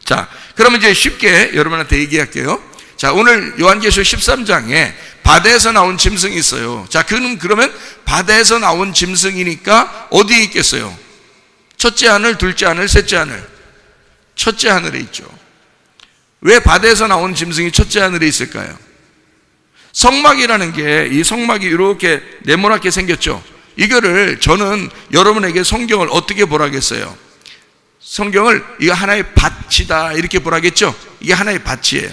자, 그러면 이제 쉽게 여러분한테 얘기할게요. 자, 오늘 요한계시록 13장에 바다에서 나온 짐승이 있어요. 자, 그러면 바다에서 나온 짐승이니까 어디에 있겠어요? 첫째 하늘, 둘째 하늘, 셋째 하늘. 첫째 하늘에 있죠. 왜 바다에서 나온 짐승이 첫째 하늘에 있을까요? 성막이라는 게, 이 성막이 이렇게 네모나게 생겼죠. 이거를 저는 여러분에게 성경을 어떻게 보라겠어요? 성경을 이거 하나의 밭이다 이렇게 보라겠죠. 이게 하나의 밭이에요.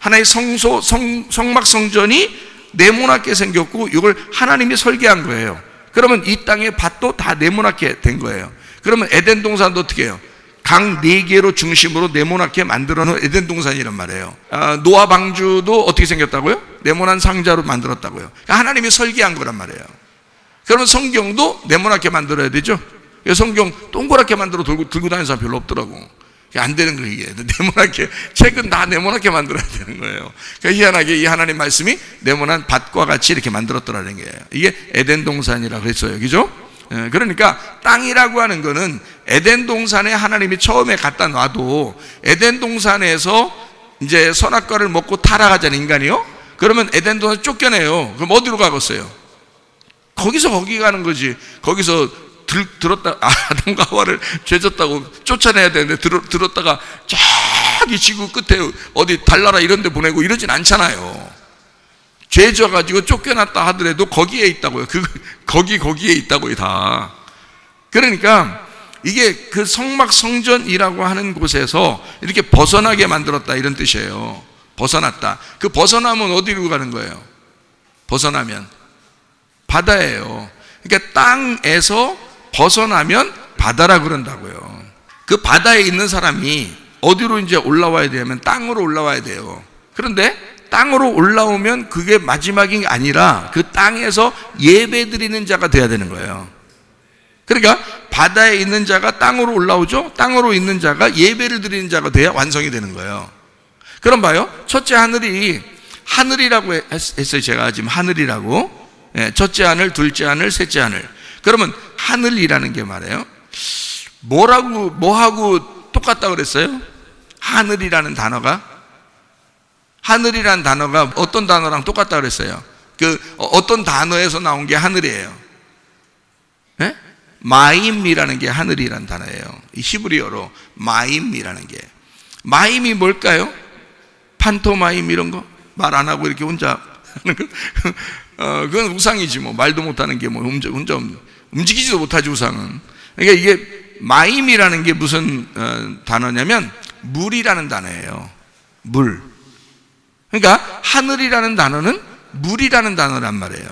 하나의 성막 성전이 네모나게 생겼고 이걸 하나님이 설계한 거예요. 그러면 이 땅의 밭도 다 네모나게 된 거예요. 그러면 에덴 동산도 어떻게 해요? 강 4개로 중심으로 네모나게 만들어 놓은 에덴 동산이란 말이에요. 노아 방주도 어떻게 생겼다고요? 네모난 상자로 만들었다고요. 그러니까 하나님이 설계한 거란 말이에요. 그러면 성경도 네모나게 만들어야 되죠. 성경 동그랗게 만들어 들고 다니는 사람 별로 없더라고. 안 되는 거예요. 이게 네모나게, 책은 다 네모나게 만들어야 되는 거예요. 그러니까 희한하게 이 하나님 말씀이 네모난 밭과 같이 이렇게 만들었더라는 거예요. 이게 에덴 동산이라고 했어요. 그죠? 그러니까 땅이라고 하는 거는 에덴 동산에 하나님이 처음에 갖다 놔도 에덴 동산에서 이제 선악과를 먹고 타락하잖아요, 인간이요. 그러면 에덴 동산 쫓겨내요. 그럼 어디로 가겠어요? 거기서 거기 가는 거지. 거기서 들었다, 아담과 하와를 죄졌다고 쫓아내야 되는데 들었다가 저기 지구 끝에 어디 달나라 이런 데 보내고 이러진 않잖아요. 죄져가지고 쫓겨났다 하더라도 거기에 있다고요. 거기에 있다고요, 다. 그러니까 이게 그 성막 성전이라고 하는 곳에서 이렇게 벗어나게 만들었다 이런 뜻이에요. 벗어났다. 그 벗어나면 어디로 가는 거예요? 벗어나면 바다예요. 그러니까 땅에서 벗어나면 바다라 그런다고요. 그 바다에 있는 사람이 어디로 이제 올라와야 되냐면 땅으로 올라와야 돼요. 그런데 땅으로 올라오면 그게 마지막이 아니라 그 땅에서 예배 드리는 자가 돼야 되는 거예요. 그러니까 바다에 있는 자가 땅으로 올라오죠. 땅으로 있는 자가 예배를 드리는 자가 돼야 완성이 되는 거예요. 그럼 봐요. 첫째 하늘이라고 했어요. 제가 지금 하늘이라고. 첫째 하늘, 둘째 하늘, 셋째 하늘. 그러면 하늘이라는 게 말이에요. 뭐하고 똑같다고 그랬어요? 하늘이라는 단어가 어떤 단어랑 똑같다고 그랬어요? 어떤 단어에서 나온 게 하늘이에요? 네? 마임이라는 게 하늘이라는 단어예요. 이 히브리어로 마임이라는 게. 마임이 뭘까요? 판토마임 이런 거? 말 안 하고 이렇게 혼자 하는 거? 그건 우상이지 뭐. 말도 못하는 게 뭐 혼자 움직이지도 못하지 우상은. 그러니까 이게 마임이라는 게 무슨 단어냐면 물이라는 단어예요. 물. 그러니까 하늘이라는 단어는 물이라는 단어란 말이에요.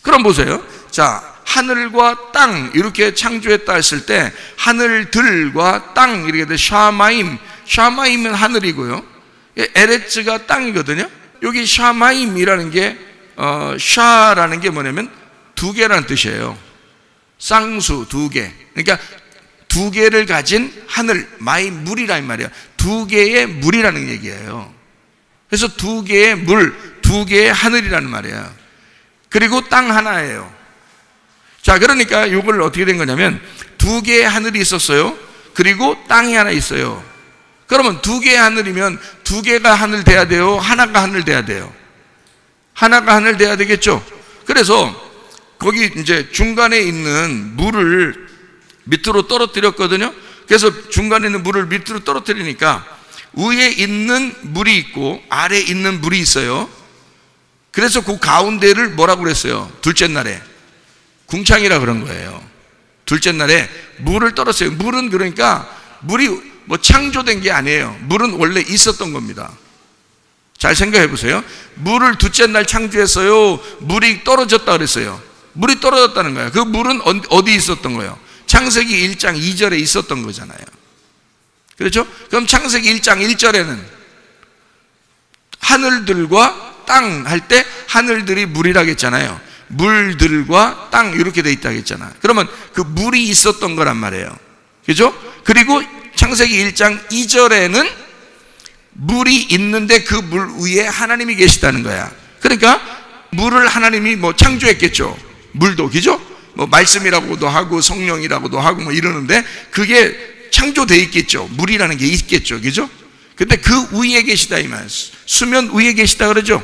그럼 보세요. 자, 하늘과 땅 이렇게 창조했다 했을 때 하늘들과 땅 이렇게 돼 샤마임은 하늘이고요. 에레츠가 땅이거든요. 여기 샤마임이라는 게 샤라는 게 뭐냐면 두 개라는 뜻이에요. 쌍수 두 개. 그러니까 두 개를 가진 하늘, 마임, 물이란 말이에요. 두 개의 물이라는 얘기예요. 그래서 두 개의 물, 두 개의 하늘이라는 말이에요. 그리고 땅 하나예요. 자, 그러니까 이걸 어떻게 된 거냐면 두 개의 하늘이 있었어요. 그리고 땅이 하나 있어요. 그러면 두 개의 하늘이면 두 개가 하늘 돼야 돼요? 하나가 하늘 돼야 돼요? 하나가 하늘 돼야 되겠죠? 그래서 거기 이제 중간에 있는 물을 밑으로 떨어뜨렸거든요. 그래서 중간에 있는 물을 밑으로 떨어뜨리니까 위에 있는 물이 있고 아래에 있는 물이 있어요. 그래서 그 가운데를 뭐라고 그랬어요? 둘째 날에 궁창이라 그런 거예요. 둘째 날에 물을 떨었어요. 물은 그러니까 물이 뭐 창조된 게 아니에요. 물은 원래 있었던 겁니다. 잘 생각해 보세요. 물을 둘째 날 창조했어요. 물이 떨어졌다 그랬어요. 물이 떨어졌다는 거예요. 그 물은 어디 있었던 거예요? 창세기 1장 2절에 있었던 거잖아요. 그렇죠? 그럼 창세기 1장 1절에는 하늘들과 땅 할 때 하늘들이 물이라고 했잖아요. 물들과 땅 이렇게 돼 있다고 했잖아요. 그러면 그 물이 있었던 거란 말이에요. 그렇죠? 그리고 창세기 1장 2절에는 물이 있는데 그 물 위에 하나님이 계시다는 거야. 그러니까 물을 하나님이 뭐 창조했겠죠. 물도, 그죠? 뭐 말씀이라고도 하고 성령이라고도 하고 뭐 이러는데 그게 창조되어 있겠죠. 물이라는 게 있겠죠. 그죠? 근데 그 위에 계시다 이 말. 수면 위에 계시다 그러죠.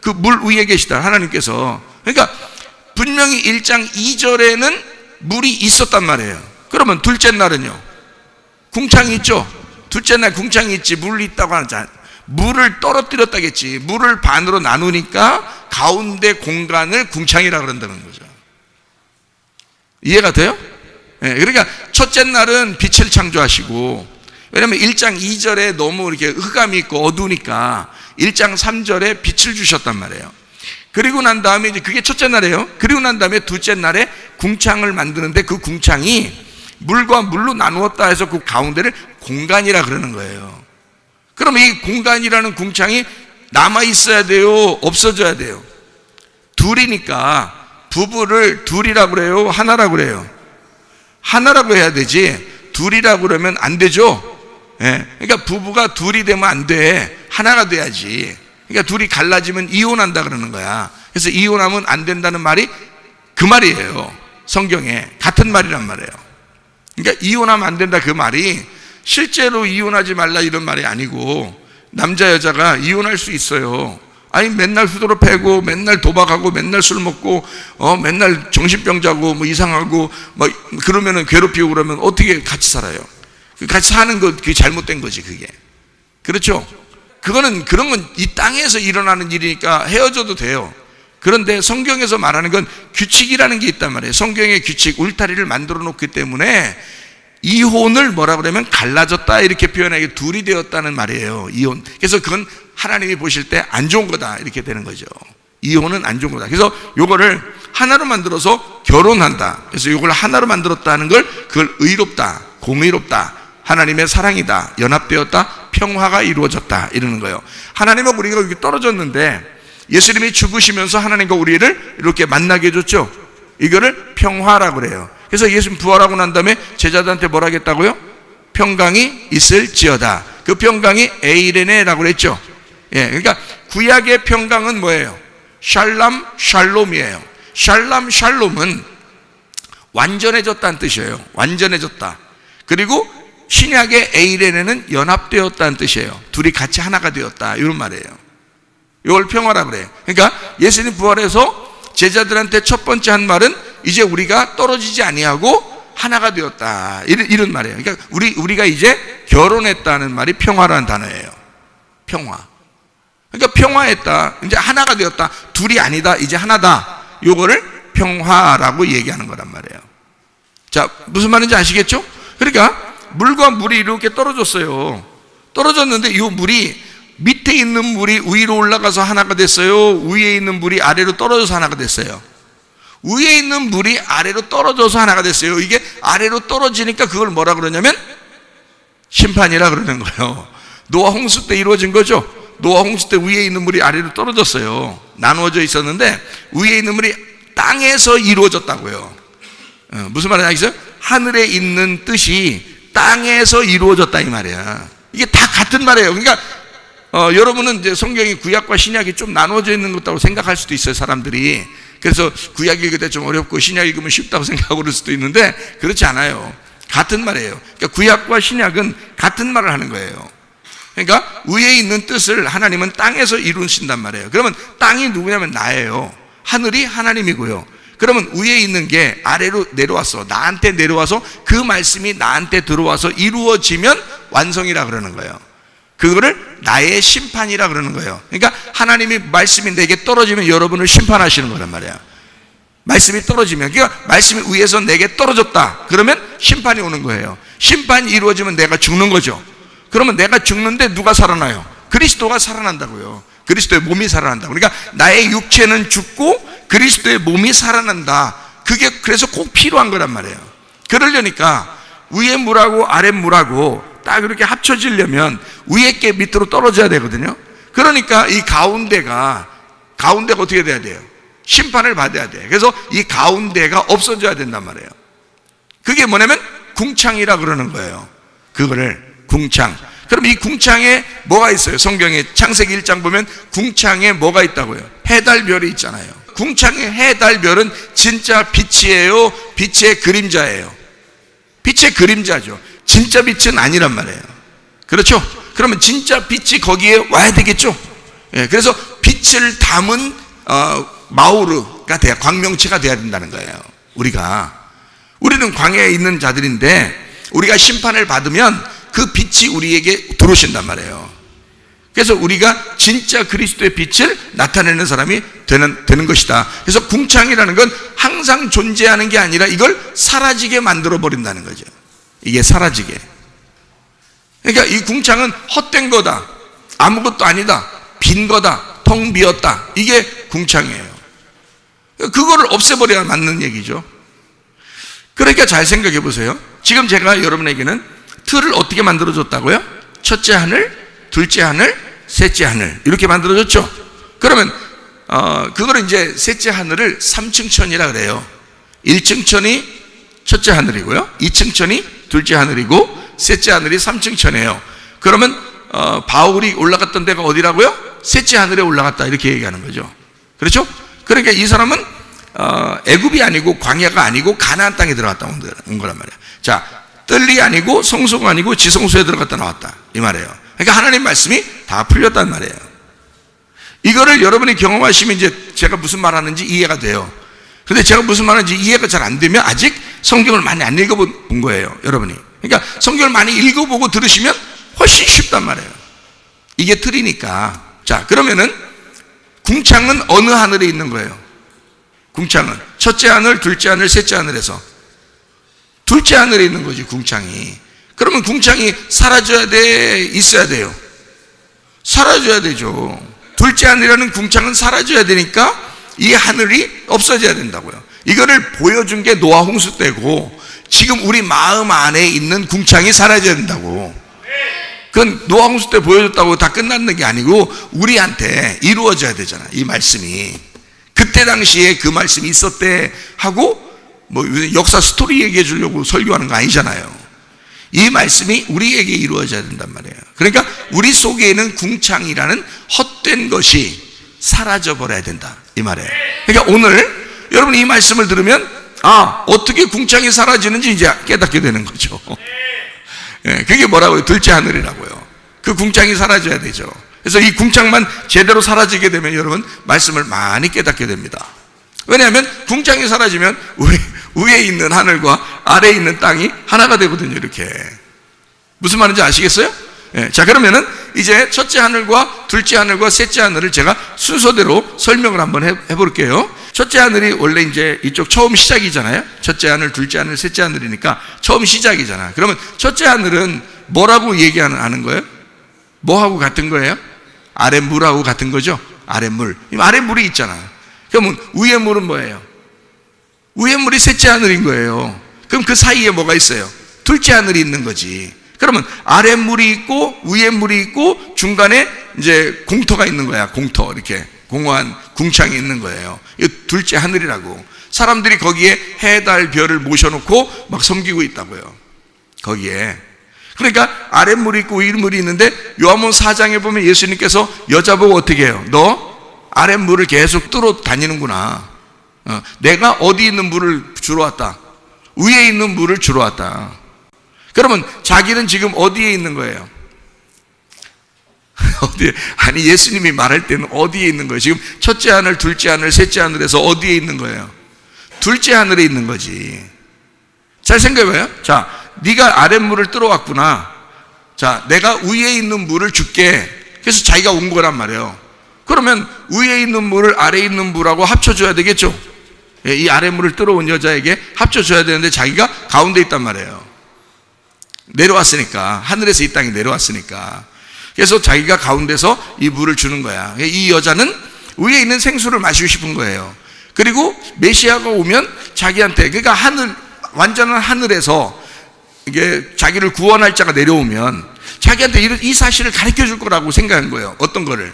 그 물 위에 계시다 하나님께서. 그러니까 분명히 1장 2절에는 물이 있었단 말이에요. 그러면 둘째 날은요, 궁창이 있죠. 둘째 날 궁창이 있지, 물이 있다고 하자. 물을 떨어뜨렸다겠지. 물을 반으로 나누니까 가운데 공간을 궁창이라 그런다는 거죠. 이해가 돼요? 네, 그러니까 첫째 날은 빛을 창조하시고, 왜냐하면 1장 2절에 너무 이렇게 흑암이 있고 어두우니까 1장 3절에 빛을 주셨단 말이에요. 그리고 난 다음에 이제 그게 첫째 날이에요. 그리고 난 다음에 둘째 날에 궁창을 만드는데 그 궁창이 물과 물로 나누었다 해서 그 가운데를 공간이라 그러는 거예요. 그럼 이 공간이라는 궁창이 남아 있어야 돼요? 없어져야 돼요? 둘이니까 부부를 둘이라고 그래요? 하나라고 그래요? 하나라고 해야 되지 둘이라고 그러면 안 되죠? 예. 그러니까 부부가 둘이 되면 안 돼. 하나가 돼야지. 그러니까 둘이 갈라지면 이혼한다 그러는 거야. 그래서 이혼하면 안 된다는 말이 그 말이에요. 성경에 같은 말이란 말이에요. 그러니까 이혼하면 안 된다 그 말이 실제로 이혼하지 말라 이런 말이 아니고, 남자 여자가 이혼할 수 있어요. 아니 맨날 후드로 패고 맨날 도박하고 맨날 술 먹고 맨날 정신병자고 뭐 이상하고 뭐 그러면은 괴롭히고 그러면 어떻게 같이 살아요? 같이 사는 거 그게 잘못된 거지 그게. 그렇죠? 그런 건 이 땅에서 일어나는 일이니까 헤어져도 돼요. 그런데 성경에서 말하는 건 규칙이라는 게 있단 말이에요. 성경의 규칙, 울타리를 만들어 놓기 때문에 이혼을 뭐라 그러면 갈라졌다 이렇게 표현하기, 둘이 되었다는 말이에요. 이혼. 그래서 그건 하나님이 보실 때 안 좋은 거다 이렇게 되는 거죠. 이혼은 안 좋은 거다. 그래서 요거를 하나로 만들어서 결혼한다. 그래서 요걸 하나로 만들었다는 걸 그걸 의롭다, 공의롭다, 하나님의 사랑이다, 연합되었다, 평화가 이루어졌다 이러는 거예요. 하나님과 우리가 여기 떨어졌는데 예수님이 죽으시면서 하나님과 우리를 이렇게 만나게 해줬죠. 이거를 평화라고 그래요. 그래서 예수님 부활하고 난 다음에 제자들한테 뭐라 하겠다고요? 평강이 있을지어다. 그 평강이 에이레네라고 그랬죠. 예, 그러니까 구약의 평강은 뭐예요? 샬람, 샬롬이에요. 샬람, 샬롬은 완전해졌다는 뜻이에요. 완전해졌다. 그리고 신약의 에이레네는 연합되었다는 뜻이에요. 둘이 같이 하나가 되었다 이런 말이에요. 이걸 평화라고 그래요. 그러니까 예수님 부활해서 제자들한테 첫 번째 한 말은 이제 우리가 떨어지지 아니하고 하나가 되었다 이런 말이에요. 그러니까 우리가 이제 결혼했다는 말이 평화라는 단어예요. 평화. 그러니까 평화했다, 이제 하나가 되었다, 둘이 아니다, 이제 하나다. 요거를 평화라고 얘기하는 거란 말이에요. 자, 무슨 말인지 아시겠죠? 그러니까 물과 물이 이렇게 떨어졌어요. 떨어졌는데 이 물이 밑에 있는 물이 위로 올라가서 하나가 됐어요? 위에 있는 물이 아래로 떨어져서 하나가 됐어요? 위에 있는 물이 아래로 떨어져서 하나가 됐어요. 이게 아래로 떨어지니까 그걸 뭐라 그러냐면 심판이라 그러는 거예요. 노아 홍수 때 이루어진 거죠. 노아 홍수 때 위에 있는 물이 아래로 떨어졌어요. 나누어져 있었는데 위에 있는 물이 땅에서 이루어졌다고요. 무슨 말인지 아시죠? 하늘에 있는 뜻이 땅에서 이루어졌다 이 말이야. 이게 다 같은 말이에요. 그러니까 여러분은 이제 성경이 구약과 신약이 좀 나눠져 있는 것다고 생각할 수도 있어요, 사람들이. 그래서 구약 읽을 때 좀 어렵고 신약 읽으면 쉽다고 생각하고 그럴 수도 있는데 그렇지 않아요. 같은 말이에요. 그러니까 구약과 신약은 같은 말을 하는 거예요. 그러니까 위에 있는 뜻을 하나님은 땅에서 이루신단 말이에요. 그러면 땅이 누구냐면 나예요. 하늘이 하나님이고요. 그러면 위에 있는 게 아래로 내려와서 나한테 내려와서 그 말씀이 나한테 들어와서 이루어지면 완성이라 그러는 거예요. 그거를 나의 심판이라 그러는 거예요. 그러니까 하나님이 말씀이 내게 떨어지면 여러분을 심판하시는 거란 말이에요. 말씀이 떨어지면, 그러니까 말씀이 위에서 내게 떨어졌다 그러면 심판이 오는 거예요. 심판이 이루어지면 내가 죽는 거죠. 그러면 내가 죽는데 누가 살아나요? 그리스도가 살아난다고요. 그리스도의 몸이 살아난다. 그러니까 나의 육체는 죽고 그리스도의 몸이 살아난다. 그게 그래서 꼭 필요한 거란 말이에요. 그러려니까 위에 물하고 아래 물하고 딱 이렇게 합쳐지려면 위에 게 밑으로 떨어져야 되거든요. 그러니까 이 가운데가 어떻게 돼야 돼요? 심판을 받아야 돼. 그래서 이 가운데가 없어져야 된단 말이에요. 그게 뭐냐면 궁창이라 그러는 거예요. 그거를 궁창. 그럼 이 궁창에 뭐가 있어요? 성경에 창세기 1장 보면 궁창에 뭐가 있다고요? 해달별이 있잖아요. 궁창의 해달별은 진짜 빛이에요? 빛의 그림자예요? 빛의 그림자죠. 진짜 빛은 아니란 말이에요. 그렇죠? 그러면 진짜 빛이 거기에 와야 되겠죠? 예, 그래서 빛을 담은 마우르가 돼야, 광명체가 돼야 된다는 거예요. 우리는 광야에 있는 자들인데 우리가 심판을 받으면 그 빛이 우리에게 들어오신단 말이에요. 그래서 우리가 진짜 그리스도의 빛을 나타내는 사람이 되는 것이다. 그래서 궁창이라는 건 항상 존재하는 게 아니라 이걸 사라지게 만들어 버린다는 거죠. 이게 사라지게. 그러니까 이 궁창은 헛된 거다, 아무것도 아니다, 빈 거다, 텅 비었다, 이게 궁창이에요. 그거를 없애버려야 맞는 얘기죠. 그러니까 잘 생각해 보세요. 지금 제가 여러분에게는 틀을 어떻게 만들어줬다고요? 첫째 하늘, 둘째 하늘, 셋째 하늘, 이렇게 만들어줬죠. 그러면 그거를 이제 셋째 하늘을 3층 천이라 그래요. 1층 천이 첫째 하늘이고요, 2층 천이 둘째 하늘이고, 셋째 하늘이 3층 천이에요. 그러면 바울이 올라갔던 데가 어디라고요? 셋째 하늘에 올라갔다, 이렇게 얘기하는 거죠. 그렇죠? 그러니까 이 사람은 애굽이 아니고 광야가 아니고 가나안 땅에 들어갔다 온 거란 말이에요. 자, 뜰이 아니고 성소가 아니고 지성소에 들어갔다 나왔다, 이 말이에요. 그러니까 하나님 말씀이 다 풀렸단 말이에요. 이거를 여러분이 경험하시면 이제 제가 무슨 말 하는지 이해가 돼요. 근데 제가 무슨 말 하는지 이해가 잘 안 되면 아직 성경을 많이 안 읽어본 거예요, 여러분이. 그러니까 성경을 많이 읽어보고 들으시면 훨씬 쉽단 말이에요. 이게 틀이니까. 자, 그러면은 궁창은 어느 하늘에 있는 거예요? 궁창은 첫째 하늘, 둘째 하늘, 셋째 하늘에서 둘째 하늘에 있는 거지, 궁창이. 그러면 궁창이 사라져야 돼, 있어야 돼요? 사라져야 되죠. 둘째 하늘이라는 궁창은 사라져야 되니까 이 하늘이 없어져야 된다고요. 이거를 보여준 게 노아 홍수 때고, 지금 우리 마음 안에 있는 궁창이 사라져야 된다고. 그건 노아 홍수 때 보여줬다고 다 끝났는 게 아니고 우리한테 이루어져야 되잖아, 이 말씀이. 그때 당시에 그 말씀이 있었대 하고 뭐 역사 스토리 얘기해 주려고 설교하는 거 아니잖아요. 이 말씀이 우리에게 이루어져야 된단 말이에요. 그러니까 우리 속에 있는 궁창이라는 헛된 것이 사라져 버려야 된다, 이 말이에요. 그러니까 오늘 여러분 이 말씀을 들으면 어떻게 궁창이 사라지는지 이제 깨닫게 되는 거죠. 그게 뭐라고요? 둘째 하늘이라고요. 그 궁창이 사라져야 되죠. 그래서 이 궁창만 제대로 사라지게 되면 여러분 말씀을 많이 깨닫게 됩니다. 왜냐하면 궁창이 사라지면 위에 있는 하늘과 아래에 있는 땅이 하나가 되거든요, 이렇게. 무슨 말인지 아시겠어요? 자, 그러면은 이제 첫째 하늘과 둘째 하늘과 셋째 하늘을 제가 순서대로 설명을 한번 해볼게요. 첫째 하늘이 원래 이제 이쪽 처음 시작이잖아요. 첫째 하늘, 둘째 하늘, 셋째 하늘이니까 처음 시작이잖아. 그러면 첫째 하늘은 뭐라고 얘기하는 거예요? 뭐하고 같은 거예요? 아랫물하고 같은 거죠? 아랫물. 아랫물이 있잖아. 그러면 위에 물은 뭐예요? 위에 물이 셋째 하늘인 거예요. 그럼 그 사이에 뭐가 있어요? 둘째 하늘이 있는 거지. 그러면 아랫물이 있고 위에 물이 있고 중간에 이제 공터가 있는 거야. 공터, 이렇게 공허한 궁창이 있는 거예요. 이 둘째 하늘이라고. 사람들이 거기에 해, 달, 별을 모셔놓고 막 섬기고 있다고요, 거기에. 그러니까 아랫물이 있고 윗물이 있는데 요한복음 4장에 보면 예수님께서 여자 보고 어떻게 해요? 너 아랫물을 계속 뚫어 다니는구나. 내가 어디 있는 물을 주러 왔다? 위에 있는 물을 주러 왔다. 그러면 자기는 지금 어디에 있는 거예요? 어디에? 아니, 예수님이 말할 때는 어디에 있는 거예요? 지금 첫째 하늘, 둘째 하늘, 셋째 하늘에서 어디에 있는 거예요? 둘째 하늘에 있는 거지. 잘 생각해봐요. 자, 네가 아랫물을 뚫어왔구나. 자, 내가 위에 있는 물을 줄게. 그래서 자기가 온 거란 말이에요. 그러면 위에 있는 물을 아래에 있는 물하고 합쳐줘야 되겠죠. 이 아랫물을 뚫어온 여자에게 합쳐줘야 되는데 자기가 가운데 있단 말이에요. 내려왔으니까, 하늘에서 이 땅에 내려왔으니까. 그래서 자기가 가운데서 이 물을 주는 거야. 이 여자는 위에 있는 생수를 마시고 싶은 거예요. 그리고 메시아가 오면 자기한테, 그러니까 완전한 하늘에서 이게 자기를 구원할 자가 내려오면 자기한테 이 사실을 가르쳐 줄 거라고 생각한 거예요. 어떤 거를?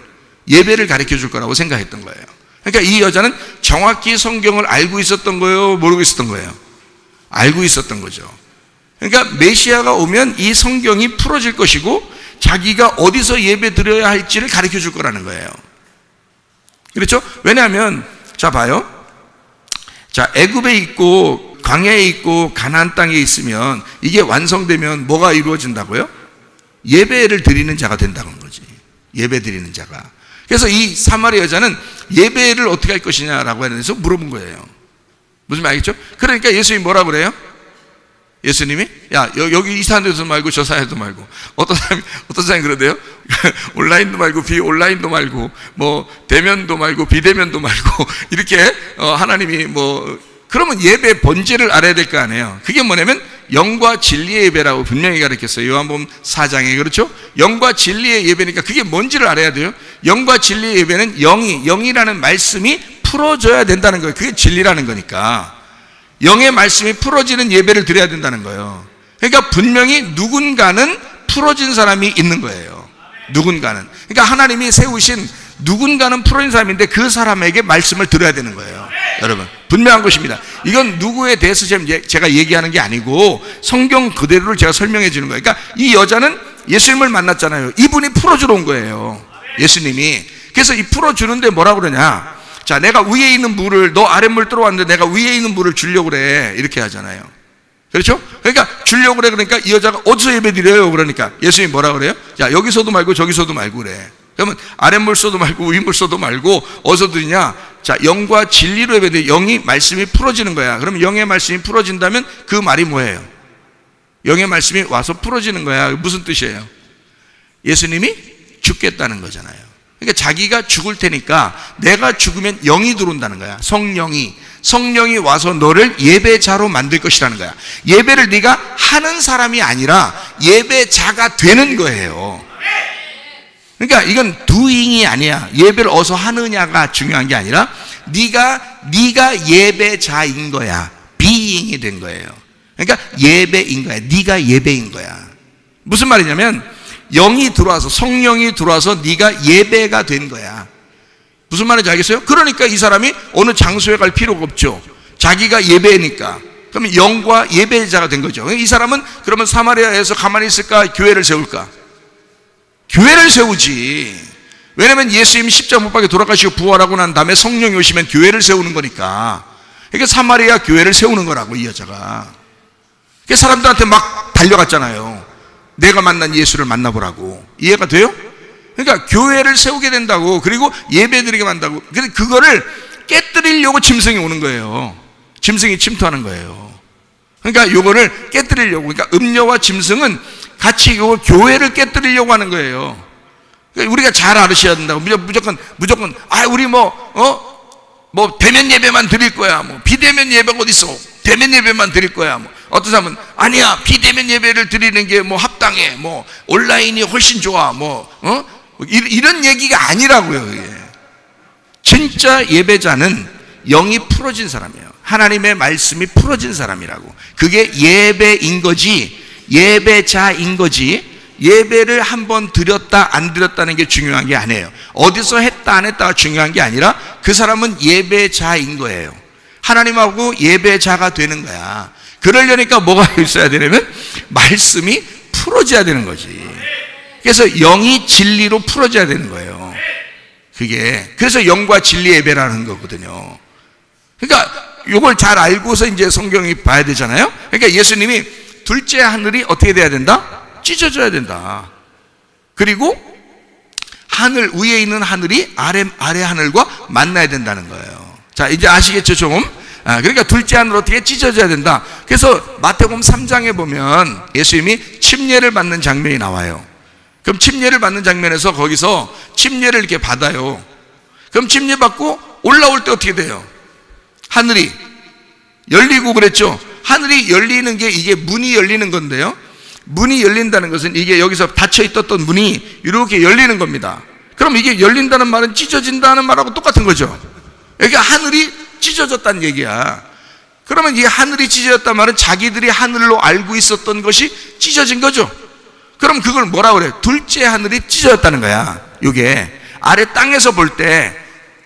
예배를 가르쳐 줄 거라고 생각했던 거예요. 그러니까 이 여자는 정확히 성경을 알고 있었던 거예요? 모르고 있었던 거예요? 알고 있었던 거죠. 그러니까 메시아가 오면 이 성경이 풀어질 것이고 자기가 어디서 예배 드려야 할지를 가르쳐 줄 거라는 거예요. 그렇죠? 왜냐하면 자 봐요. 자, 애굽에 있고 광야에 있고 가나안 땅에 있으면 이게 완성되면 뭐가 이루어진다고요? 예배를 드리는 자가 된다는 거지. 예배 드리는 자가. 그래서 이 사마리아 여자는 예배를 어떻게 할 것이냐라고 해서 물어본 거예요. 무슨 말 알겠죠? 그러니까 예수님이 뭐라 그래요? 예수님이 야 여기 이 산에도 말고 저 산에도 말고 어떤 사람이 그러대요? 온라인도 말고 비온라인도 말고 뭐 대면도 말고 비대면도 말고 이렇게 하나님이 뭐 그러면 예배 본질을 알아야 될 거 아니에요. 그게 뭐냐면 영과 진리의 예배라고 분명히 가르쳤어요. 요한복음 4장에 그렇죠? 영과 진리의 예배니까 그게 뭔지를 알아야 돼요. 영과 진리의 예배는 영이라는 말씀이 풀어져야 된다는 거예요. 그게 진리라는 거니까 영의 말씀이 풀어지는 예배를 드려야 된다는 거예요. 그러니까 분명히 누군가는 풀어진 사람이 있는 거예요. 누군가는. 그러니까 하나님이 세우신 누군가는 풀어진 사람인데 그 사람에게 말씀을 들어야 되는 거예요. 여러분 분명한 것입니다. 이건 누구에 대해서 제가 얘기하는 게 아니고 성경 그대로를 제가 설명해 주는 거예요. 그러니까 이 여자는 예수님을 만났잖아요. 이분이 풀어주러 온 거예요. 예수님이. 그래서 이 풀어주는데 뭐라 그러냐, 자 내가 위에 있는 물을 너 아랫물 들어왔는데 내가 위에 있는 물을 주려고 그래 이렇게 하잖아요. 그렇죠? 그러니까 주려고 그래. 그러니까 이 여자가 어디서 예배 드려요? 그러니까 예수님이 뭐라 그래요? 자 여기서도 말고 저기서도 말고 그래. 그러면 아랫물 쏘도 말고 위물 쏘도 말고 어디서 드리냐? 자 영과 진리로 예배드려. 영이 말씀이 풀어지는 거야. 그럼 영의 말씀이 풀어진다면 그 말이 뭐예요? 영의 말씀이 와서 풀어지는 거야. 무슨 뜻이에요? 예수님이 죽겠다는 거잖아요. 그러니까 자기가 죽을 테니까 내가 죽으면 영이 들어온다는 거야. 성령이 와서 너를 예배자로 만들 것이라는 거야. 예배를 네가 하는 사람이 아니라 예배자가 되는 거예요. 그러니까 이건 doing이 아니야. 예배를 어서 하느냐가 중요한 게 아니라 네가 예배자인 거야. being이 된 거예요. 그러니까 예배인 거야. 네가 예배인 거야. 무슨 말이냐면 영이 들어와서 성령이 들어와서 네가 예배가 된 거야. 무슨 말인지 알겠어요? 그러니까 이 사람이 어느 장소에 갈 필요가 없죠. 자기가 예배니까. 그러면 영과 예배자가 된 거죠. 이 사람은 그러면 사마리아에서 가만히 있을까? 교회를 세울까? 교회를 세우지. 왜냐면 예수님이 십자가 못 박혀 돌아가시고 부활하고 난 다음에 성령이 오시면 교회를 세우는 거니까. 그러니까 사마리아 교회를 세우는 거라고 이 여자가. 그 사람들한테 막 달려갔잖아요. 내가 만난 예수를 만나보라고. 이해가 돼요? 그러니까 교회를 세우게 된다고. 그리고 예배드리게 만든다고. 근데 그거를 깨뜨리려고 짐승이 오는 거예요. 짐승이 침투하는 거예요. 그러니까 요거를 깨뜨리려고. 그러니까 음녀와 짐승은 같이 요 교회를 깨뜨리려고 하는 거예요. 그러니까 우리가 잘 알으셔야 된다고. 무조건 우리 뭐 대면 예배만 드릴 거야. 뭐 비대면 예배가 어디 있어? 대면 예배만 드릴 거야. 뭐 어떤 사람은 아니야, 비대면 예배를 드리는 게 뭐 합당해. 뭐 온라인이 훨씬 좋아. 이런 얘기가 아니라고요. 이게. 진짜 예배자는 영이 풀어진 사람이에요. 하나님의 말씀이 풀어진 사람이라고. 그게 예배인 거지, 예배자인 거지, 예배를 한번 드렸다 안 드렸다는 게 중요한 게 아니에요. 어디서 했다 안 했다가 중요한 게 아니라 그 사람은 예배자인 거예요. 하나님하고 예배자가 되는 거야. 그러려니까 뭐가 있어야 되냐면 말씀이 풀어져야 되는 거지. 그래서 영이 진리로 풀어져야 되는 거예요. 그래서 영과 진리 예배라는 거거든요. 그러니까 이걸 잘 알고서 이제 성경이 봐야 되잖아요. 그러니까 예수님이 둘째 하늘이 어떻게 돼야 된다? 찢어져야 된다. 그리고 하늘 위에 있는 하늘이 아래 하늘과 만나야 된다는 거예요. 자, 이제 아시겠죠 좀? 그러니까 둘째 하늘 어떻게 찢어져야 된다. 그래서 마태복음 3장에 보면 예수님이 침례를 받는 장면이 나와요. 그럼 침례를 받는 장면에서 거기서 침례를 이렇게 받아요. 그럼 침례 받고 올라올 때 어떻게 돼요? 하늘이 열리고 그랬죠. 하늘이 열리는 게 이게 문이 열리는 건데요. 문이 열린다는 것은 이게 여기서 닫혀 있었던 문이 이렇게 열리는 겁니다. 그럼 이게 열린다는 말은 찢어진다는 말하고 똑같은 거죠. 여기 하늘이 찢어졌다는 얘기야. 그러면 이 하늘이 찢어졌단 말은 자기들이 하늘로 알고 있었던 것이 찢어진 거죠. 그럼 그걸 뭐라 그래? 둘째 하늘이 찢어졌다는 거야. 이게 아래 땅에서 볼 때,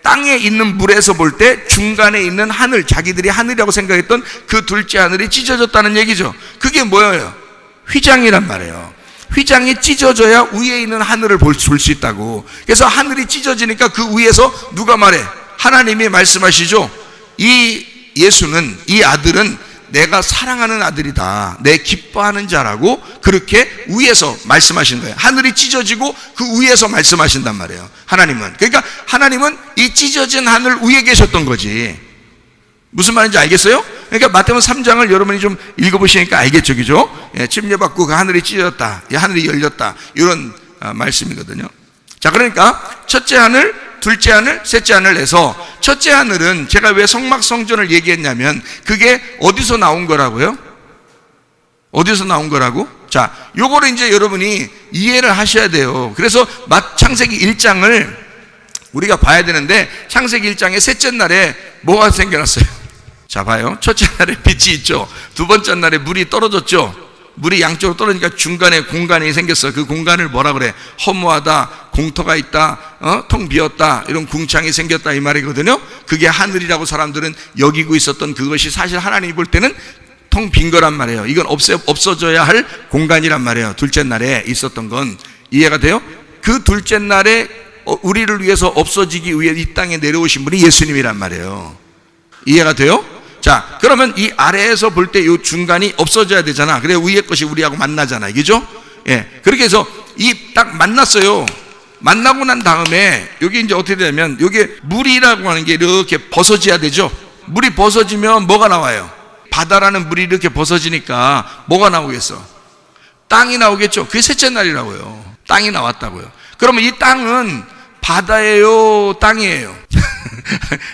땅에 있는 물에서 볼 때 중간에 있는 하늘, 자기들이 하늘이라고 생각했던 그 둘째 하늘이 찢어졌다는 얘기죠. 그게 뭐예요? 휘장이란 말이에요. 휘장이 찢어져야 위에 있는 하늘을 볼 수 있다고. 그래서 하늘이 찢어지니까 그 위에서 누가 말해? 하나님이 말씀하시죠. 이 예수는, 이 아들은 내가 사랑하는 아들이다, 내 기뻐하는 자라고 그렇게 위에서 말씀하신 거예요. 하늘이 찢어지고 그 위에서 말씀하신단 말이에요. 하나님은. 그러니까 하나님은 이 찢어진 하늘 위에 계셨던 거지. 무슨 말인지 알겠어요? 그러니까 마태복음 3장을 여러분이 좀 읽어보시니까 알겠죠, 그죠? 예, 침례받고 그 하늘이 찢어졌다, 하늘이 열렸다, 이런 말씀이거든요. 자, 그러니까 첫째 하늘, 둘째 하늘, 셋째 하늘 해서 첫째 하늘은 제가 왜 성막성전을 얘기했냐면 그게 어디서 나온 거라고요? 어디서 나온 거라고? 자, 요거를 이제 여러분이 이해를 하셔야 돼요. 그래서 창세기 1장을 우리가 봐야 되는데 창세기 1장의 셋째 날에 뭐가 생겨났어요? 자, 봐요. 첫째 날에 빛이 있죠. 두 번째 날에 물이 떨어졌죠. 물이 양쪽으로 떨어지니까 중간에 공간이 생겼어. 그 공간을 뭐라 그래? 허무하다, 공터가 있다, 텅 비었다, 이런 궁창이 생겼다, 이 말이거든요. 그게 하늘이라고 사람들은 여기고 있었던 그것이 사실 하나님이 볼 때는 텅 빈 거란 말이에요. 이건 없어져야 할 공간이란 말이에요. 둘째 날에 있었던 건. 이해가 돼요? 그 둘째 날에 우리를 위해서 없어지기 위해 이 땅에 내려오신 분이 예수님이란 말이에요. 이해가 돼요? 자, 그러면 이 아래에서 볼 때 이 중간이 없어져야 되잖아. 그래 위에 것이 우리하고 만나잖아, 그죠? 예, 그렇게 해서 이 딱 만났어요. 만나고 난 다음에 여기 이제 어떻게 되냐면 여기 물이라고 하는 게 이렇게 벗어져야 되죠. 물이 벗어지면 뭐가 나와요? 바다라는 물이 이렇게 벗어지니까 뭐가 나오겠어? 땅이 나오겠죠. 그게 셋째 날이라고요. 땅이 나왔다고요. 그러면 이 땅은 바다예요, 땅이에요?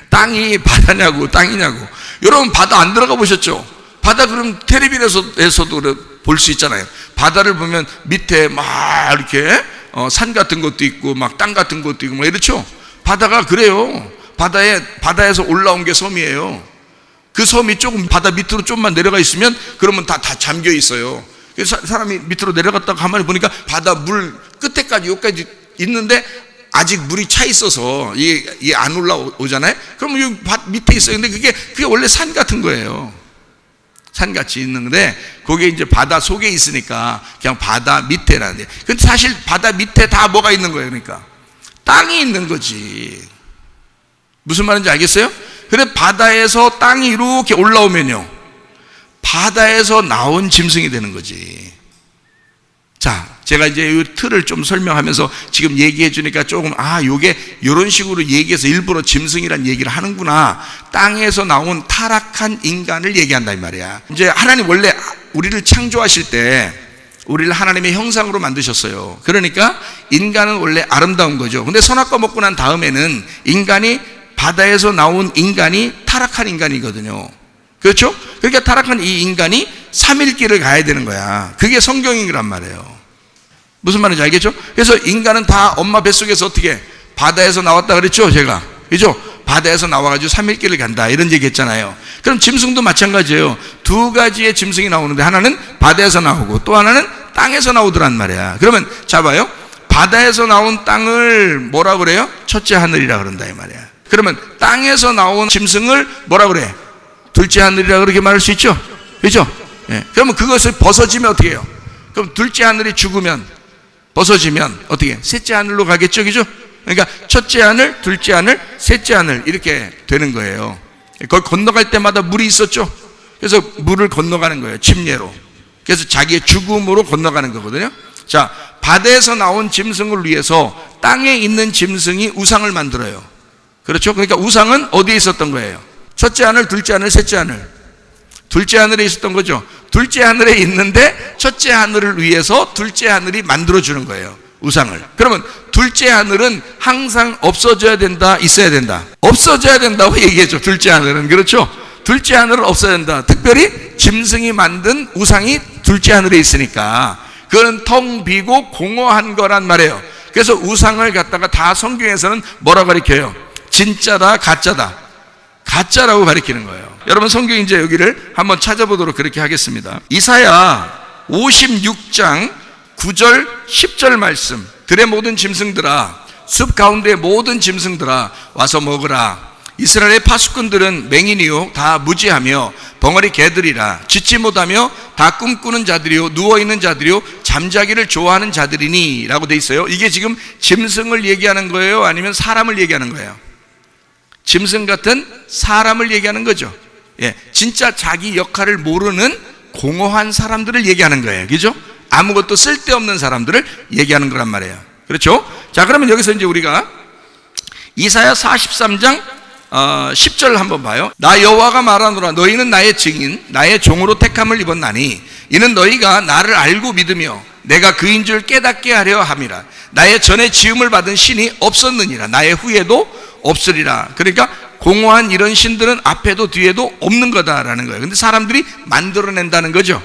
땅이 바다냐고 땅이냐고. 여러분 바다 안 들어가 보셨죠? 바다 그럼 텔레비전에서도 볼 수 있잖아요. 바다를 보면 밑에 막 이렇게 산 같은 것도 있고 막 땅 같은 것도 있고 막 이렇죠. 바다가 그래요. 바다에서 올라온 게 섬이에요. 그 섬이 조금 바다 밑으로 좀만 내려가 있으면 그러면 다 잠겨 있어요. 그래서 사람이 밑으로 내려갔다가 가만히 보니까 바다 물 끝에까지 여기까지 있는데 아직 물이 차 있어서 이게 안 올라오잖아요. 그럼 여기 밑에 있어요. 근데 그게 원래 산 같은 거예요. 산같이 있는데 그게 이제 바다 속에 있으니까 그냥 바다 밑에라는데, 근데 사실 바다 밑에 다 뭐가 있는 거예요? 그러니까 땅이 있는 거지. 무슨 말인지 알겠어요? 근데 바다에서 땅이 이렇게 올라오면요, 바다에서 나온 짐승이 되는 거지. 자, 제가 이제 이 틀을 좀 설명하면서 지금 얘기해 주니까 조금 요게 이런 식으로 얘기해서 일부러 짐승이란 얘기를 하는구나. 땅에서 나온 타락한 인간을 얘기한다 이 말이야. 이제 하나님 원래 우리를 창조하실 때 우리를 하나님의 형상으로 만드셨어요. 그러니까 인간은 원래 아름다운 거죠. 근데 선악과 먹고 난 다음에는 인간이, 바다에서 나온 인간이 타락한 인간이거든요. 그렇죠? 그러니까 타락한 이 인간이 3일 길을 가야 되는 거야. 그게 성경이란 말이에요. 무슨 말인지 알겠죠? 그래서 인간은 다 엄마 뱃속에서 어떻게 바다에서 나왔다 그랬죠, 제가. 그죠? 바다에서 나와가지고 3일 길을 간다, 이런 얘기 했잖아요. 그럼 짐승도 마찬가지예요. 두 가지의 짐승이 나오는데 하나는 바다에서 나오고 또 하나는 땅에서 나오더란 말이야. 그러면 자 봐요. 바다에서 나온 땅을 뭐라 그래요? 첫째 하늘이라 그런다 이 말이야. 그러면 땅에서 나온 짐승을 뭐라 그래? 둘째 하늘이라 그렇게 말할 수 있죠? 그죠? 예. 그러면 그것을 벗어지면 어떻게 해요? 그럼 둘째 하늘이 죽으면, 벗어지면 어떻게? 셋째 하늘로 가겠죠, 그죠? 그러니까 첫째 하늘, 둘째 하늘, 셋째 하늘 이렇게 되는 거예요. 거기 건너갈 때마다 물이 있었죠. 그래서 물을 건너가는 거예요, 침례로. 그래서 자기의 죽음으로 건너가는 거거든요. 자, 바다에서 나온 짐승을 위해서 땅에 있는 짐승이 우상을 만들어요. 그렇죠? 그러니까 우상은 어디에 있었던 거예요? 첫째 하늘, 둘째 하늘, 셋째 하늘. 둘째 하늘에 있었던 거죠. 둘째 하늘에 있는데 첫째 하늘을 위해서 둘째 하늘이 만들어주는 거예요, 우상을. 그러면 둘째 하늘은 항상 없어져야 된다, 있어야 된다? 없어져야 된다고 얘기했죠, 둘째 하늘은. 그렇죠? 둘째 하늘은 없어야 된다. 특별히 짐승이 만든 우상이 둘째 하늘에 있으니까 그건 텅 비고 공허한 거란 말이에요. 그래서 우상을 갖다가 다 성경에서는 뭐라고 가르쳐요? 진짜다, 가짜다. 가짜라고 가르치는 거예요. 여러분 성경 이제 여기를 한번 찾아보도록 그렇게 하겠습니다. 이사야 56장 9절 10절 말씀. 들의 모든 짐승들아, 숲 가운데 모든 짐승들아 와서 먹으라. 이스라엘의 파수꾼들은 맹인이요 다 무지하며 벙어리 개들이라. 짖지 못하며 다 꿈꾸는 자들이요 누워있는 자들이요 잠자기를 좋아하는 자들이니 라고 돼 있어요. 이게 지금 짐승을 얘기하는 거예요, 아니면 사람을 얘기하는 거예요? 짐승 같은 사람을 얘기하는 거죠. 진짜 자기 역할을 모르는 공허한 사람들을 얘기하는 거예요. 그죠? 아무것도 쓸데없는 사람들을 얘기하는 거란 말이에요. 그렇죠? 자, 그러면 여기서 이제 우리가 이사야 43장 10절 한번 봐요. 나 여호와가 말하노라. 너희는 나의 증인, 나의 종으로 택함을 입었나니 이는 너희가 나를 알고 믿으며 내가 그인 줄 깨닫게 하려 함이라. 나의 전에 지음을 받은 신이 없었느니라. 나의 후에도 없으리라. 그러니까 공허한 이런 신들은 앞에도 뒤에도 없는 거다라는 거예요. 근데 사람들이 만들어낸다는 거죠.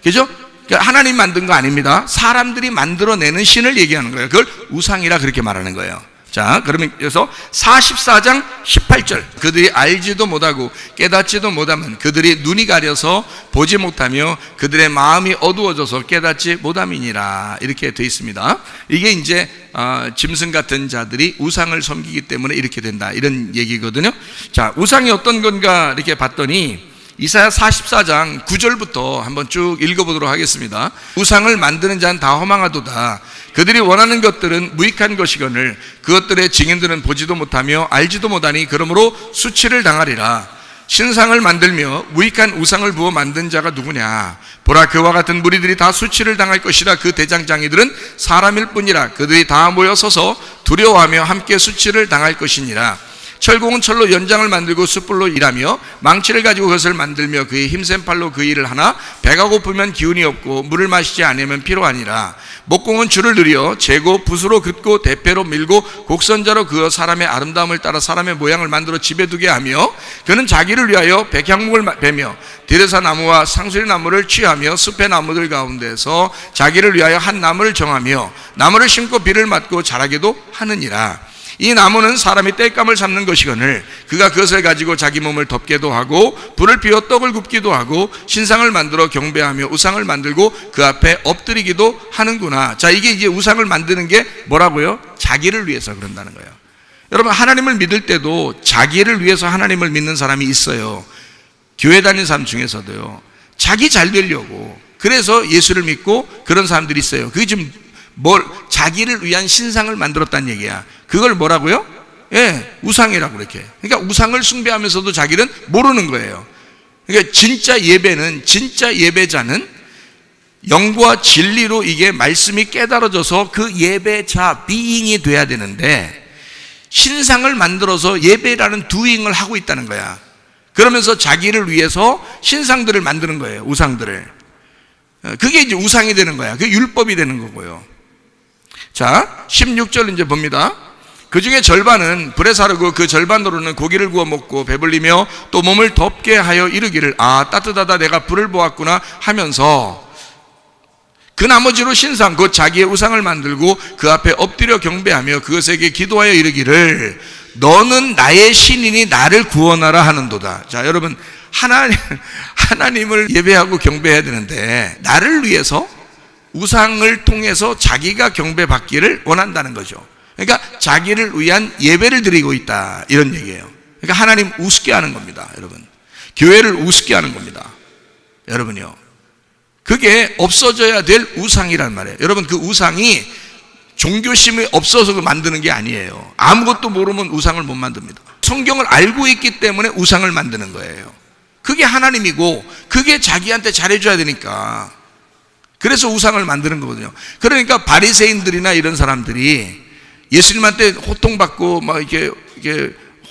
그죠? 그러니까 하나님 만든 거 아닙니다. 사람들이 만들어내는 신을 얘기하는 거예요. 그걸 우상이라 그렇게 말하는 거예요. 자, 그러면 그래서 44장 18절 그들이 알지도 못하고 깨닫지도 못하면 그들이 눈이 가려서 보지 못하며 그들의 마음이 어두워져서 깨닫지 못함이니라 이렇게 되어 있습니다. 이게 이제 짐승 같은 자들이 우상을 섬기기 때문에 이렇게 된다 이런 얘기거든요. 자, 우상이 어떤 건가 이렇게 봤더니 이사야 44장 9절부터 한번 쭉 읽어보도록 하겠습니다. 우상을 만드는 자는 다 허망하도다. 그들이 원하는 것들은 무익한 것이거늘 그것들의 증인들은 보지도 못하며 알지도 못하니 그러므로 수치를 당하리라. 신상을 만들며 무익한 우상을 부어 만든 자가 누구냐? 보라, 그와 같은 무리들이 다 수치를 당할 것이라. 그 대장장이들은 사람일 뿐이라. 그들이 다 모여 서서 두려워하며 함께 수치를 당할 것이니라. 철공은 철로 연장을 만들고 숯불로 일하며 망치를 가지고 그것을 만들며 그의 힘센 팔로 그 일을 하나 배가 고프면 기운이 없고 물을 마시지 않으면 피로하니라. 목공은 줄을 늘여 재고 붓으로 긋고 대패로 밀고 곡선자로 그어 사람의 아름다움을 따라 사람의 모양을 만들어 집에 두게 하며 그는 자기를 위하여 백향목을 베며 디레사 나무와 상수리 나무를 취하며 숲의 나무들 가운데서 자기를 위하여 한 나무를 정하며 나무를 심고 비를 맞고 자라게도 하느니라. 이 나무는 사람이 땔감을 삼는 것이거늘 그가 그것을 가지고 자기 몸을 덮게도 하고 불을 피워 떡을 굽기도 하고 신상을 만들어 경배하며 우상을 만들고 그 앞에 엎드리기도 하는구나. 자, 이게 이제 우상을 만드는 게 뭐라고요? 자기를 위해서 그런다는 거예요. 여러분, 하나님을 믿을 때도 자기를 위해서 하나님을 믿는 사람이 있어요. 교회 다니는 사람 중에서도요. 자기 잘 되려고 그래서 예수를 믿고 그런 사람들이 있어요. 그게 지금 자기를 위한 신상을 만들었다는 얘기야. 그걸 뭐라고요? 우상이라고 그렇게. 그러니까 우상을 숭배하면서도 자기는 모르는 거예요. 그러니까 진짜 예배는, 진짜 예배자는 영과 진리로 이게 말씀이 깨달아져서 그 예배자 비잉이 돼야 되는데 신상을 만들어서 예배라는 두잉을 하고 있다는 거야. 그러면서 자기를 위해서 신상들을 만드는 거예요. 우상들을. 그게 이제 우상이 되는 거야. 그게 율법이 되는 거고요. 자, 16절 이제 봅니다. 그 중에 절반은 불에 사르고 그 절반으로는 고기를 구워 먹고 배불리며 또 몸을 덥게 하여 이르기를 따뜻하다 내가 불을 보았구나 하면서 그 나머지로 신상 곧 자기의 우상을 만들고 그 앞에 엎드려 경배하며 그것에게 기도하여 이르기를 너는 나의 신이니 나를 구원하라 하는도다. 자, 여러분, 하나님을 예배하고 경배해야 되는데 나를 위해서 우상을 통해서 자기가 경배받기를 원한다는 거죠. 그러니까 자기를 위한 예배를 드리고 있다 이런 얘기예요. 그러니까 하나님 우습게 하는 겁니다. 여러분, 교회를 우습게 하는 겁니다. 여러분요, 그게 없어져야 될 우상이란 말이에요. 여러분, 그 우상이 종교심이 없어서 만드는 게 아니에요. 아무것도 모르면 우상을 못 만듭니다. 성경을 알고 있기 때문에 우상을 만드는 거예요. 그게 하나님이고 그게 자기한테 잘해줘야 되니까 그래서 우상을 만드는 거거든요. 그러니까 바리새인들이나 이런 사람들이 예수님한테 호통받고 막 이렇게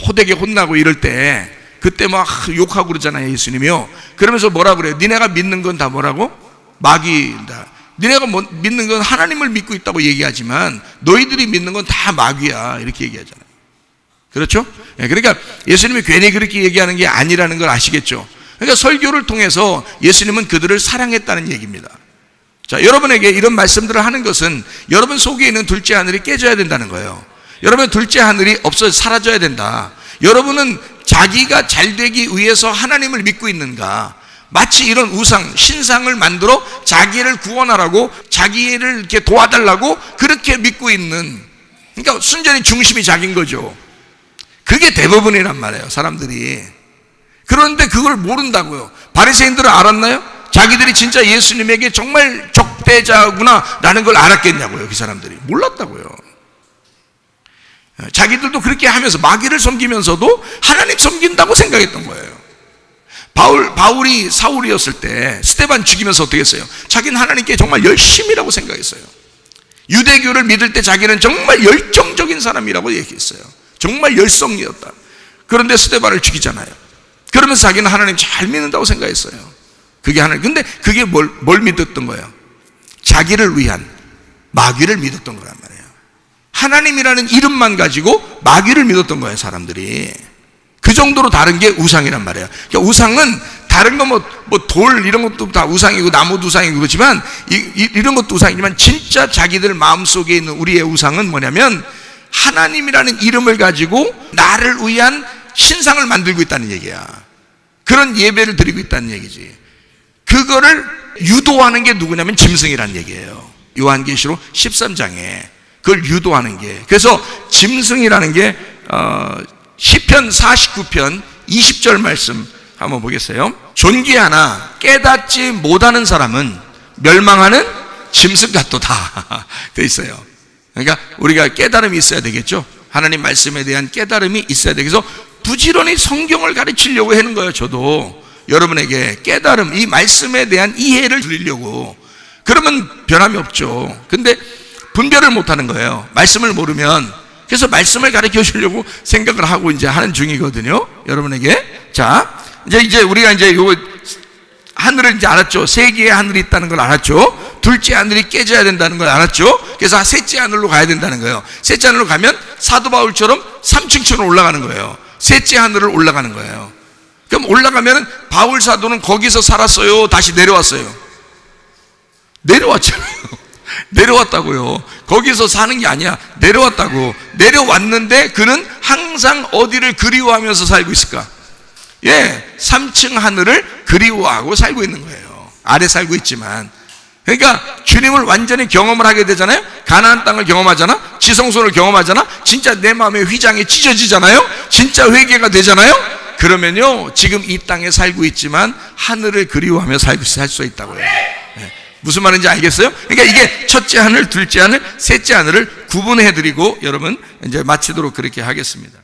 호되게 혼나고 이럴 때 그때 막 욕하고 그러잖아요. 예수님이요. 그러면서 뭐라 그래요? 니네가 믿는 건 다 뭐라고? 마귀다. 니네가 믿는 건 하나님을 믿고 있다고 얘기하지만 너희들이 믿는 건 다 마귀야 이렇게 얘기하잖아요. 그렇죠? 그러니까 예수님이 괜히 그렇게 얘기하는 게 아니라는 걸 아시겠죠? 그러니까 설교를 통해서 예수님은 그들을 사랑했다는 얘기입니다. 자, 여러분에게 이런 말씀들을 하는 것은 여러분 속에 있는 둘째 하늘이 깨져야 된다는 거예요. 여러분 둘째 하늘이 없어져 사라져야 된다. 여러분은 자기가 잘 되기 위해서 하나님을 믿고 있는가? 마치 이런 우상, 신상을 만들어 자기를 구원하라고 자기를 이렇게 도와달라고 그렇게 믿고 있는, 그러니까 순전히 중심이 자기인 거죠. 그게 대부분이란 말이에요, 사람들이. 그런데 그걸 모른다고요. 바리새인들은 알았나요? 자기들이 진짜 예수님에게 정말 적대자구나 라는 걸 알았겠냐고요. 그 사람들이 몰랐다고요. 자기들도 그렇게 하면서 마귀를 섬기면서도 하나님 섬긴다고 생각했던 거예요. 바울이 사울이었을 때 스데반 죽이면서 어떻게 했어요? 자기는 하나님께 정말 열심이라고 생각했어요. 유대교를 믿을 때 자기는 정말 열정적인 사람이라고 얘기했어요. 정말 열성이었다. 그런데 스데반을 죽이잖아요. 그러면서 자기는 하나님 잘 믿는다고 생각했어요. 그게 하나님. 근데 그게 뭘 믿었던 거예요? 자기를 위한 마귀를 믿었던 거란 말이에요. 하나님이라는 이름만 가지고 마귀를 믿었던 거예요, 사람들이. 그 정도로 다른 게 우상이란 말이에요. 그러니까 우상은 다른 거 돌 이런 것도 다 우상이고 나무도 우상이고 그렇지만 이런 것도 우상이지만 진짜 자기들 마음속에 있는 우리의 우상은 뭐냐면 하나님이라는 이름을 가지고 나를 위한 신상을 만들고 있다는 얘기야. 그런 예배를 드리고 있다는 얘기지. 그거를 유도하는 게 누구냐면 짐승이라는 얘기예요. 요한계시록 13장에 그걸 유도하는 게. 그래서 짐승이라는 게 시편 49편 20절 말씀 한번 보겠어요. 존귀하나 깨닫지 못하는 사람은 멸망하는 짐승 같도다 돼 있어요. 그러니까 우리가 깨달음이 있어야 되겠죠. 하나님 말씀에 대한 깨달음이 있어야 돼. 그래서 부지런히 성경을 가르치려고 하는 거예요. 저도 여러분에게 깨달음, 이 말씀에 대한 이해를 드리려고. 그러면 변함이 없죠. 근데 분별을 못하는 거예요. 말씀을 모르면. 그래서 말씀을 가르쳐 주려고 생각을 하고 이제 하는 중이거든요. 여러분에게. 자, 이제 우리가 이제 요거 하늘을 이제 알았죠. 세 개의 하늘이 있다는 걸 알았죠. 둘째 하늘이 깨져야 된다는 걸 알았죠. 그래서 셋째 하늘로 가야 된다는 거예요. 셋째 하늘로 가면 사도 바울처럼 3층처럼 올라가는 거예요. 셋째 하늘을 올라가는 거예요. 그럼 올라가면 바울 사도는 거기서 살았어요? 다시 내려왔어요? 내려왔잖아요. 내려왔다고요. 거기서 사는 게 아니야. 내려왔다고. 내려왔는데 그는 항상 어디를 그리워하면서 살고 있을까? 3층 하늘을 그리워하고 살고 있는 거예요. 아래 살고 있지만. 그러니까 주님을 완전히 경험을 하게 되잖아요. 가나안 땅을 경험하잖아. 지성소를 경험하잖아. 진짜 내 마음의 휘장이 찢어지잖아요. 진짜 회개가 되잖아요. 그러면요, 지금 이 땅에 살고 있지만 하늘을 그리워하며 살 수 있다고요. 무슨 말인지 알겠어요? 그러니까 이게 첫째 하늘, 둘째 하늘, 셋째 하늘을 구분해드리고 여러분 이제 마치도록 그렇게 하겠습니다.